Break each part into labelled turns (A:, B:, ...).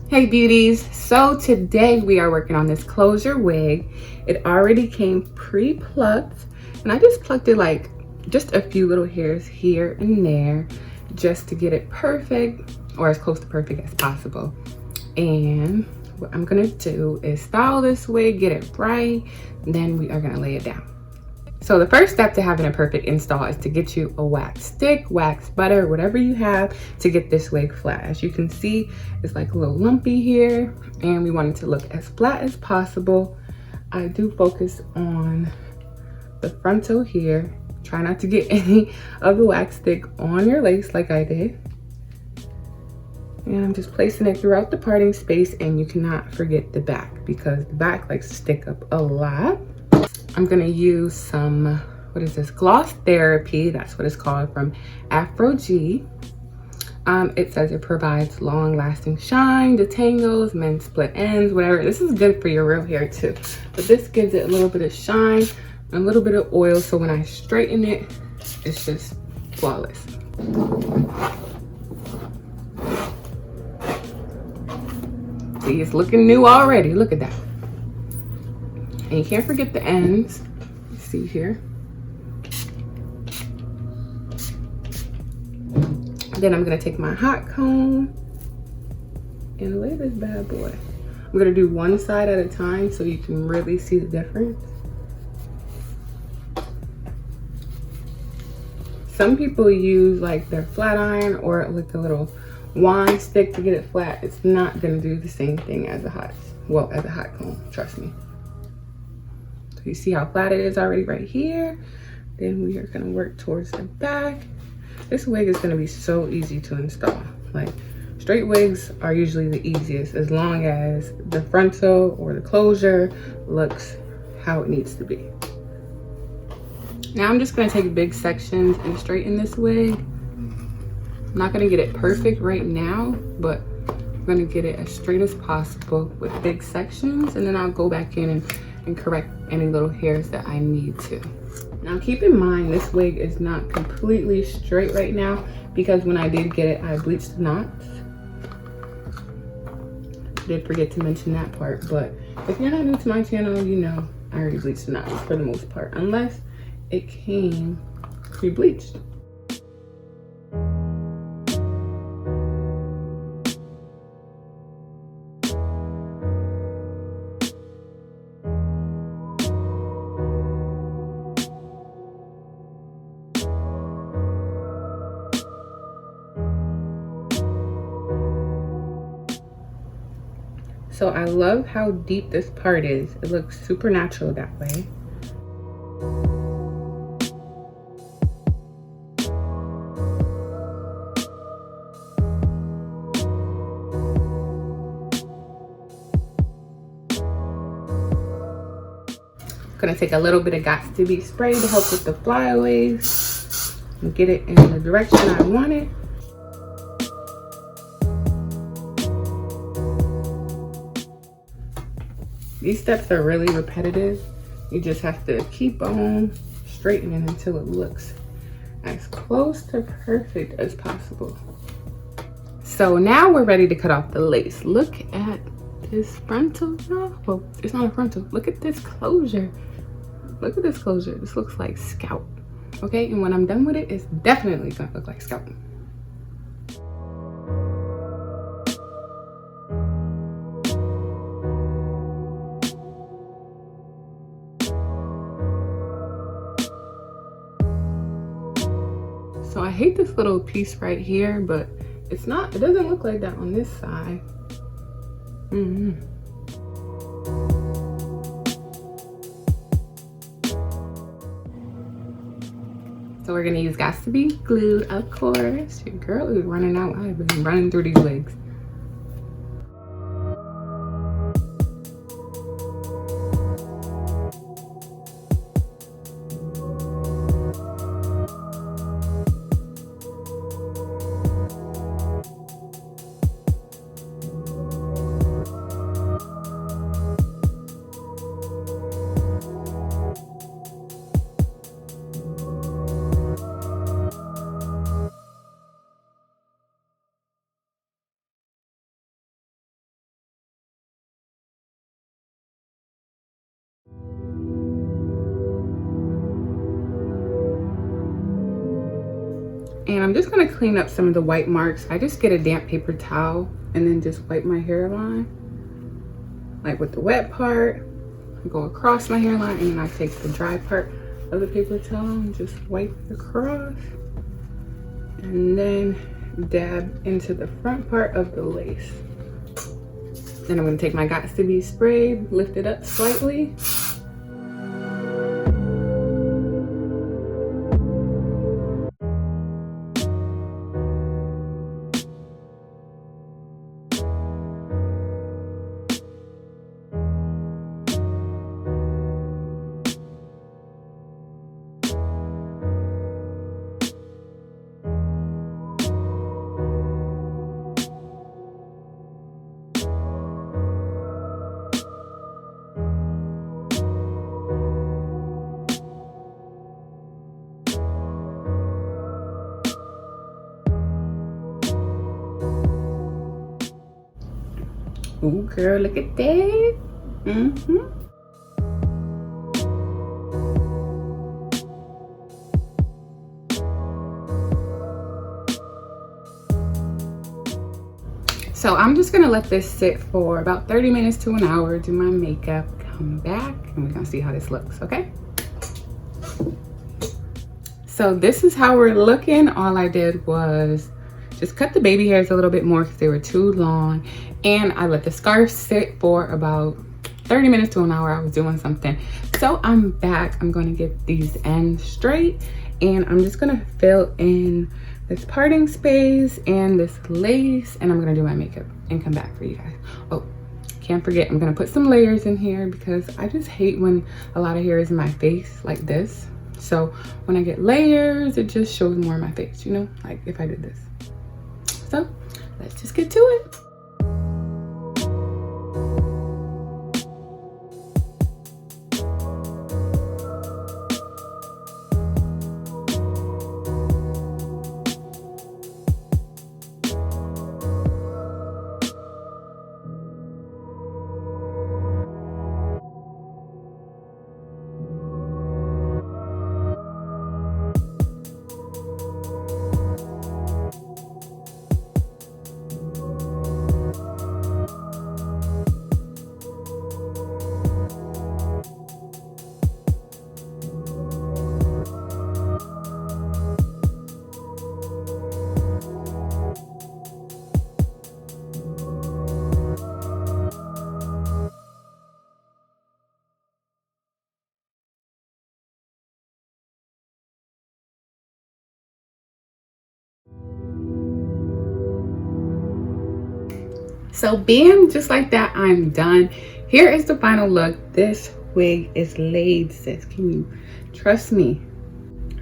A: Hey beauties, so today we are working on this closure wig. It already came pre-plucked and I just plucked it like just a few little hairs here and there just to get it perfect or as close to perfect as possible. And what I'm gonna do is style this wig, get it right, then we are gonna lay it down. So the first step to having a perfect install is to get you a wax stick, wax butter, whatever you have to get this wig flat. As you can see, it's like a little lumpy here and we want it to look as flat as possible. I do focus on the frontal here. Try not to get any of the wax stick on your lace like I did. And I'm just placing it throughout the parting space, and you cannot forget the back because the back likes to stick up a lot. I'm gonna use some, what is this? Gloss Therapy, that's what it's called, from Afro G. It says it provides long lasting shine, detangles, men split ends, whatever. This is good for your real hair too. But this gives it a little bit of shine, a little bit of oil, so when I straighten it, it's just flawless. See, it's looking new already, look at that. And you can't forget the ends. See here. Then I'm gonna take my hot comb and lay this bad boy. I'm gonna do one side at a time so you can really see the difference. Some people use like their flat iron or like a little wand stick to get it flat. It's not gonna do the same thing as a hot comb, trust me. So you see how flat it is already right here. Then we are gonna work towards the back. This wig is gonna be so easy to install. Like, straight wigs are usually the easiest as long as the frontal or the closure looks how it needs to be. Now I'm just gonna take big sections and straighten this wig. I'm not gonna get it perfect right now, but I'm gonna get it as straight as possible with big sections, and then I'll go back in and correct any little hairs that I need to. Now keep in mind, this wig is not completely straight right now because when I did get it, I bleached the knots. Did forget to mention that part, but if you're not new to my channel, you know I already bleached the knots for the most part, unless it came pre-bleached. So I love how deep this part is. It looks super natural that way. Gonna take a little bit of Got to Be spray to help with the flyaways and get it in the direction I want it. These steps are really repetitive. You just have to keep on straightening until it looks as close to perfect as possible. So now we're ready to cut off the lace. Look at this frontal. No, well, it's not a frontal. Look at this closure. Look at this closure. This looks like scalp. Okay, and when I'm done with it, it's definitely gonna look like scalp. So I hate this little piece right here, but it doesn't look like that on this side. So we're gonna use Got to Be glue, of course. Your girl is running out. I've been running through these wigs. And I'm just gonna clean up some of the white marks. I just get a damp paper towel and then just wipe my hairline. Like with the wet part, I go across my hairline, and then I take the dry part of the paper towel and just wipe it across. And then dab into the front part of the lace. Then I'm gonna take my Got To Be spray, lift it up slightly. Ooh, girl, look at that. So I'm just gonna let this sit for about 30 minutes to an hour, do my makeup, come back, and we're gonna see how this looks, okay? So this is how we're looking. All I did was just cut the baby hairs a little bit more because they were too long. And I let the scarf sit for about 30 minutes to an hour. I was doing something. So I'm back. I'm going to get these ends straight. And I'm just going to fill in this parting space and this lace. And I'm going to do my makeup and come back for you guys. Oh, can't forget, I'm going to put some layers in here because I just hate when a lot of hair is in my face like this. So when I get layers, it just shows more of my face, you know, like if I did this. So let's just get to it. So bam, just like that, I'm done. Here is the final look. This wig is laid, sis. Can you trust me?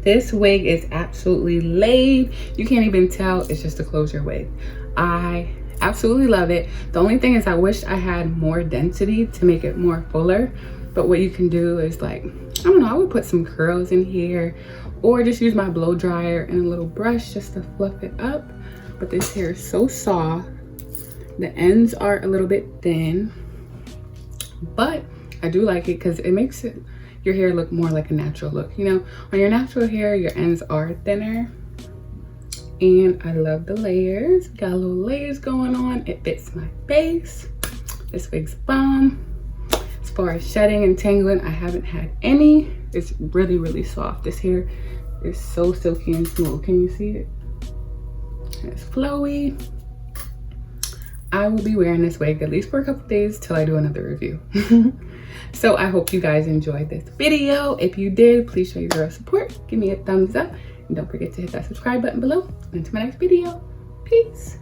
A: This wig is absolutely laid. You can't even tell it's just a closure wig. I absolutely love it. The only thing is I wish I had more density to make it more fuller. But what you can do is like, I don't know, I would put some curls in here or just use my blow dryer and a little brush just to fluff it up. But this hair is so soft. The ends are a little bit thin, but I do like it because it makes your hair look more like a natural look. You know, on your natural hair, your ends are thinner. And I love the layers. Got little layers going on. It fits my face. This wig's bomb. As far as shedding and tangling, I haven't had any. It's really, really soft. This hair is so silky and smooth. Can you see it? It's flowy. I will be wearing this wig at least for a couple days till I do another review. So I hope you guys enjoyed this video. If you did, please show your girl support. Give me a thumbs up. And don't forget to hit that subscribe button below. Until my next video. Peace.